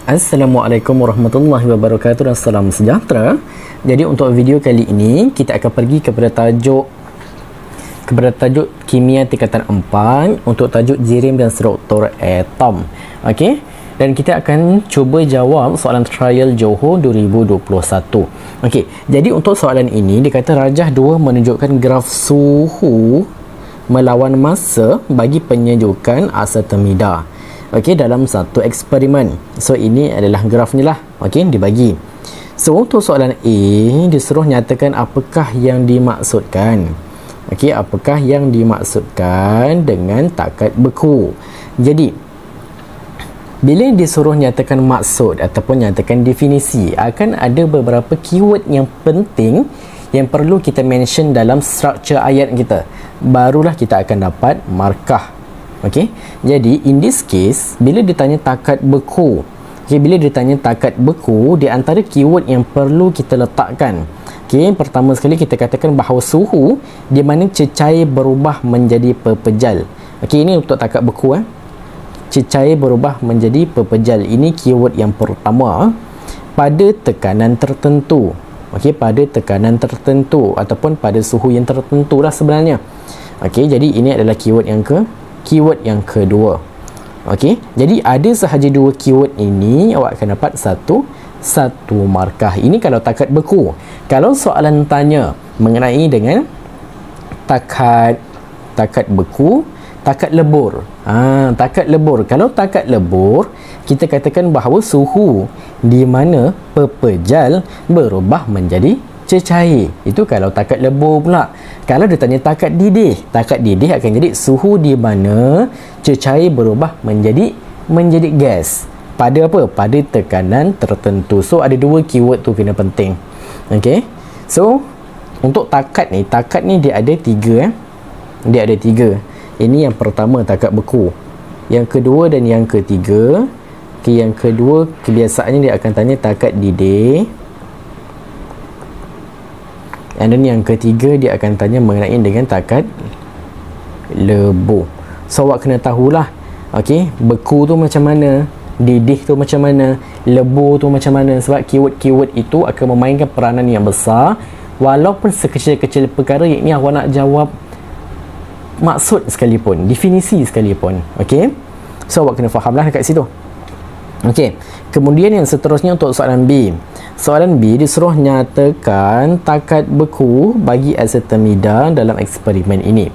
Assalamualaikum warahmatullahi wabarakatuh dan salam sejahtera. Jadi untuk video kali ini kita akan pergi kepada tajuk kimia tingkatan 4 untuk tajuk jirim dan struktur atom. Okey. Dan kita akan cuba jawab soalan trial Johor 2021. Okey. Jadi untuk soalan ini dia kata rajah 2 menunjukkan graf suhu melawan masa bagi penyejukan asetamida. Okey, dalam satu eksperimen. So ini adalah grafnya lah. Okey, dibagi. So untuk soalan A disuruh nyatakan apakah yang dimaksudkan. Okey, apakah yang dimaksudkan dengan takat beku. Jadi bila disuruh nyatakan maksud ataupun nyatakan definisi, akan ada beberapa keyword yang penting yang perlu kita mention dalam struktur ayat kita. Barulah kita akan dapat markah. Okey, jadi in this case bila ditanya takat beku, bila ditanya takat beku, di antara keyword yang perlu kita letakkan, pertama sekali kita katakan bahawa suhu di mana cecair berubah menjadi pepejal. Ini untuk takat beku. Cecair berubah menjadi pepejal, ini keyword yang pertama pada tekanan tertentu. Pada tekanan tertentu ataupun pada suhu yang tertentu lah sebenarnya. Jadi ini adalah keyword yang kedua. Okey, jadi ada sahaja 2 keyword ini, awak akan dapat satu markah. Ini kalau takat beku. Kalau soalan tanya mengenai dengan takat beku, takat lebur. Takat lebur. Kalau takat lebur, kita katakan bahawa suhu di mana pepejal berubah menjadi cecair. Itu kalau takat lebur pula. Kalau ditanya takat didih akan jadi suhu di mana cecair berubah menjadi gas. Pada apa? Pada tekanan tertentu. So ada 2 keyword tu kena penting. Okey. So untuk takat ni dia ada 3 Dia ada 3. Ini yang pertama takat beku. Yang kedua dan yang ketiga. Yang kedua kebiasaannya dia akan tanya takat didih. Dan yang ketiga dia akan tanya mengenai dengan takat lebur. So awak kena tahulah, beku tu macam mana, didih tu macam mana, lebur tu macam mana. Sebab keyword-keyword itu akan memainkan peranan yang besar. Walaupun sekecil-kecil perkara yang ini awak nak jawab maksud sekalipun, definisi sekalipun. So awak kena fahamlah dekat situ. Kemudian yang seterusnya untuk soalan B. Soalan B disuruh nyatakan takat beku bagi asetamida dalam eksperimen ini.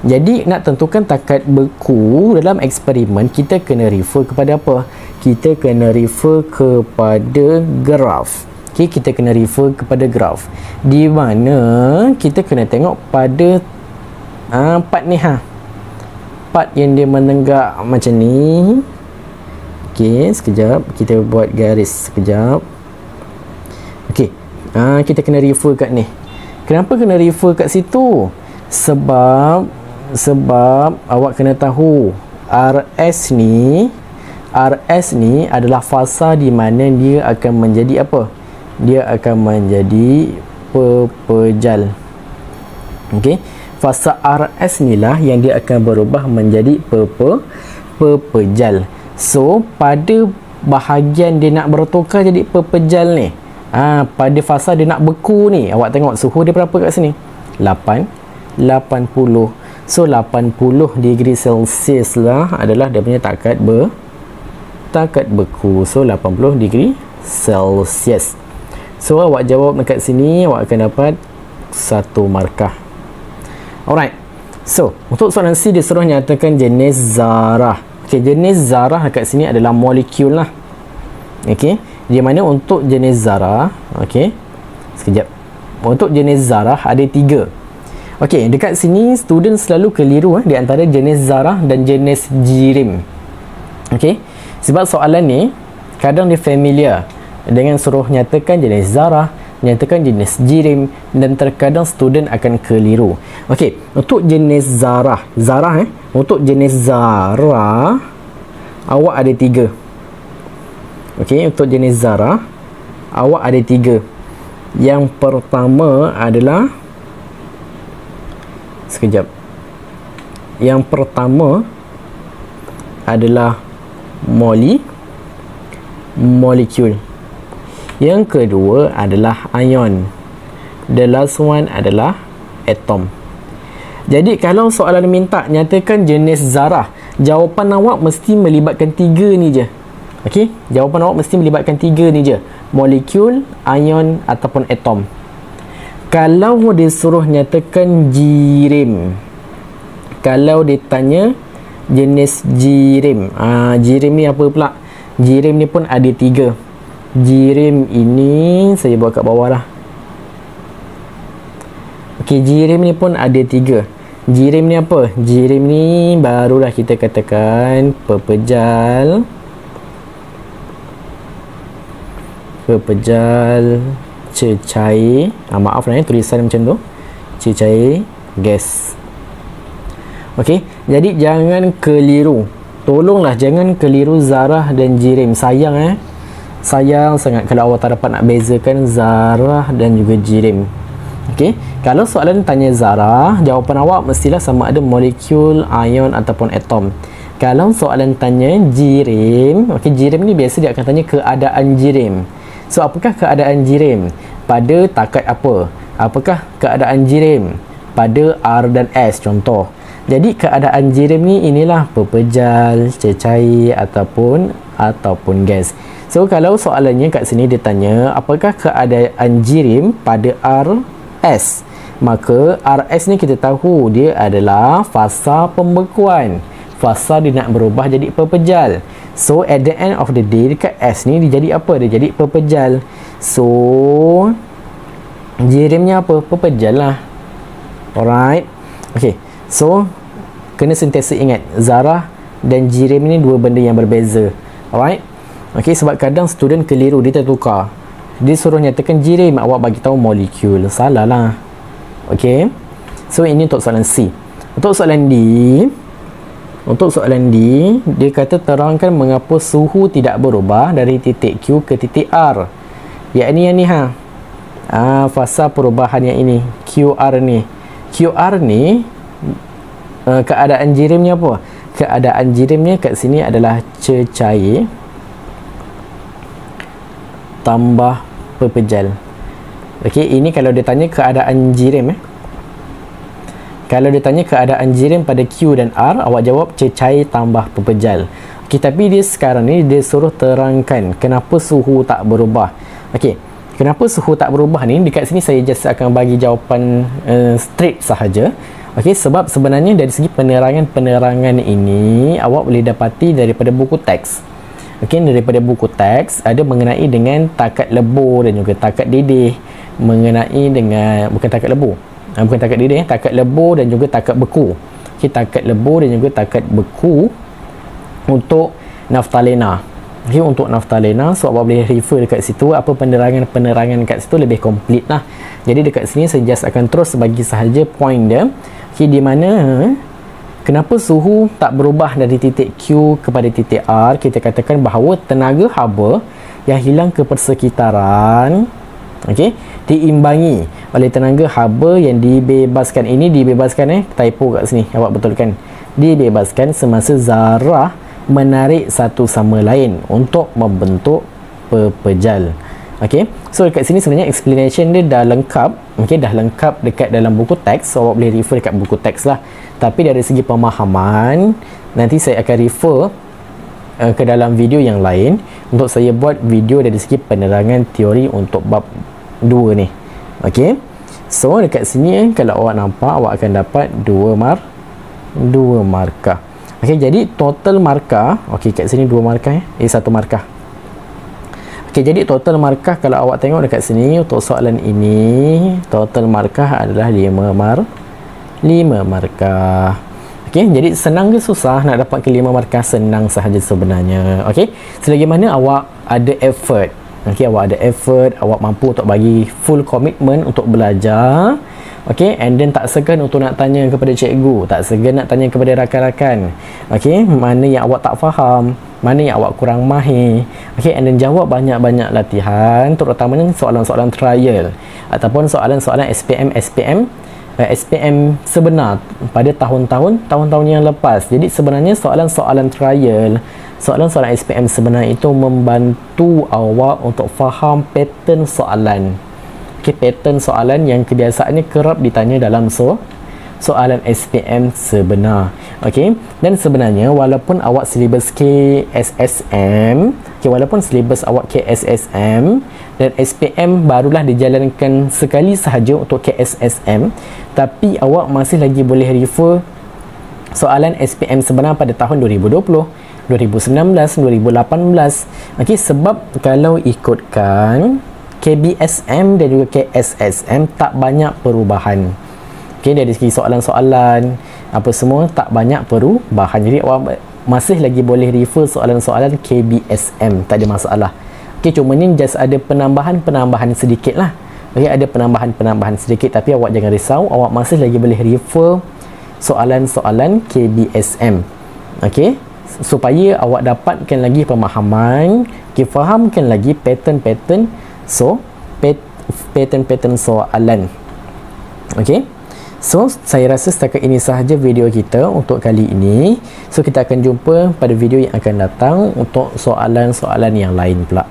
Jadi nak tentukan takat beku dalam eksperimen, kita kena refer kepada apa? Kita kena refer kepada graf. Kita kena refer kepada graf. Di mana kita kena tengok pada part ni part yang dia menenggak macam ni. Sekejap kita buat garis sekejap. Kita kena refer kat ni. Kenapa kena refer kat situ? Sebab awak kena tahu RS ni adalah fasa di mana dia akan menjadi apa? Dia akan menjadi pepejal. Fasa RS ni lah yang dia akan berubah menjadi pepejal. So pada bahagian dia nak bertukar jadi pepejal ni, pada fasa dia nak beku ni, awak tengok suhu dia berapa kat sini? 80. So 80 degree Celsius lah adalah dia punya takat beku. So 80 degree Celsius. So awak jawab dekat sini, awak akan dapat 1 markah. Alright. So untuk soalan C disuruh nyatakan jenis zarah. Jenis zarah dekat sini adalah molekul lah. Di mana untuk jenis zarah, sekejap. Untuk jenis zarah ada 3. Dekat sini student selalu keliru di antara jenis zarah dan jenis jirim. Sebab soalan ni kadang dia familiar dengan suruh nyatakan jenis zarah, nyatakan jenis jirim, dan terkadang student akan keliru. Untuk jenis zarah, untuk jenis zarah awak ada 3. Untuk jenis zarah awak ada 3. Yang pertama adalah molekul. Yang kedua adalah ion. The last one adalah atom. Jadi kalau soalan minta nyatakan jenis zarah, jawapan awak mesti melibatkan 3 ni je. Okey, jawapan awak mesti melibatkan 3 ni je. Molekul, ion ataupun atom. Kalau disuruh nyatakan jirim, kalau ditanya jenis jirim, jirim ni apa pula? Jirim ni pun ada 3. Jirim ini saya buat kat bawah lah. Okey, jirim ni pun ada 3. Jirim ni apa? Jirim ni barulah kita katakan pepejal, cecair, maaf lah tulisan macam tu, cecair gas. Okey, jadi jangan keliru, tolonglah jangan keliru zarah dan jirim. Sayang sayang sangat kalau awak tak dapat nak bezakan zarah dan juga jirim. Okey, kalau soalan tanya zarah, jawapan awak mestilah sama ada molekul, ion ataupun atom. Kalau soalan tanya jirim, okey, jirim ni biasa dia akan tanya keadaan jirim. So apakah keadaan jirim? Pada takat apa? Apakah keadaan jirim pada R dan S contoh? Jadi keadaan jirim ni inilah pepejal, cecair ataupun gas. So kalau soalannya kat sini dia tanya apakah keadaan jirim pada RS, maka RS ni kita tahu dia adalah fasa pembekuan. Fasa dia nak berubah jadi pepejal. So at the end of the day dekat S ni dia jadi apa? Dia jadi pepejal. So jirimnya apa? Pepejal lah. Alright. Okay, so kena sentiasa ingat zarah dan jirim ni dua benda yang berbeza. Alright. Okay, sebab kadang student keliru, dia tertukar. Dia suruh nyatakan jirim, awak bagi tahu molekul. Salah lah. Okay, so ini untuk soalan C. Untuk soalan D, dia kata terangkan mengapa suhu tidak berubah dari titik Q ke titik R. Yang ni fasa perubahan yang ini, QR ni. QR ni keadaan jirimnya apa? Keadaan jirimnya kat sini adalah cecair tambah pepejal. Okey, ini kalau dia tanya keadaan jirim Kalau dia tanya keadaan jirim pada Q dan R, awak jawab cecair tambah pepejal. Okey, tapi dia sekarang ni dia suruh terangkan kenapa suhu tak berubah. Okey, kenapa suhu tak berubah ni, dekat sini saya just akan bagi jawapan straight sahaja. Okey, sebab sebenarnya dari segi penerangan ini awak boleh dapati daripada buku teks. Okey, daripada buku teks ada mengenai dengan takat lebur dan juga takat didih, mengenai dengan bukan takat lebur, takat lebur dan juga takat beku. Okey, takat lebur dan juga takat beku untuk naftalena. Okey, untuk naftalena, so awak boleh refer dekat situ, apa penerangan kat situ lebih komplit lah. Jadi dekat sini saya just akan terus bagi sahaja point dia. Okey, di mana kenapa suhu tak berubah dari titik Q kepada titik R? Kita katakan bahawa tenaga haba yang hilang ke persekitaran, okey, diimbangi oleh tenaga haba yang dibebaskan. Ini dibebaskan typo kat sini, awak betulkan. Dibebaskan semasa zarah menarik satu sama lain untuk membentuk pepejal. Okey, so dekat sini sebenarnya explanation dia dah lengkap. Okey, dah lengkap dekat dalam buku teks, so awak boleh refer dekat buku teks lah. Tapi dari segi pemahaman, nanti saya akan refer ke dalam video yang lain untuk saya buat video dari segi penerangan teori untuk bab 2 ni. Okey, so dekat sini kalau awak nampak, awak akan dapat 2 markah. Okey, jadi total markah, okey, kat sini 2 markah 1 markah. Okey, jadi total markah kalau awak tengok dekat sini untuk soalan ini, total markah adalah 5 markah. Okey, jadi senang ke susah nak dapat ke 5 markah? Senang sahaja sebenarnya. Okey, selagi mana awak ada effort. Okey, awak ada effort, awak mampu untuk bagi full commitment untuk belajar. Okey, and then tak segan untuk nak tanya kepada cikgu, tak segan nak tanya kepada rakan-rakan. Okey, mana yang awak tak faham, mana yang awak kurang mahir. Okey, and then jawab banyak-banyak latihan, terutamanya soalan-soalan trial ataupun soalan-soalan SPM sebenar pada tahun-tahun yang lepas. Jadi sebenarnya soalan-soalan trial soalan-soalan SPM sebenar itu membantu awak untuk faham pattern soalan. Pattern soalan yang kebiasaannya kerap ditanya dalam soalan SPM sebenar. Dan sebenarnya walaupun awak silibus KSSM, walaupun silibus awak KSSM dan SPM barulah dijalankan sekali sahaja untuk KSSM, tapi awak masih lagi boleh refer soalan SPM sebenar pada tahun 2020, 2019, 2018. Sebab kalau ikutkan KBSM dan juga KSSM tak banyak perubahan. Dari segi soalan-soalan apa semua tak banyak perubahan. Jadi awak masih lagi boleh refer soalan-soalan KBSM, tak ada masalah. Cuma ni just ada penambahan sedikit lah. Ada penambahan sedikit, tapi awak jangan risau, awak masih lagi boleh refer soalan-soalan KBSM. Supaya awak dapatkan lagi pemahaman, fahamkan lagi pattern-pattern soalan. So, saya rasa setakat ini sahaja video kita untuk kali ini. So, kita akan jumpa pada video yang akan datang untuk soalan-soalan yang lain pula.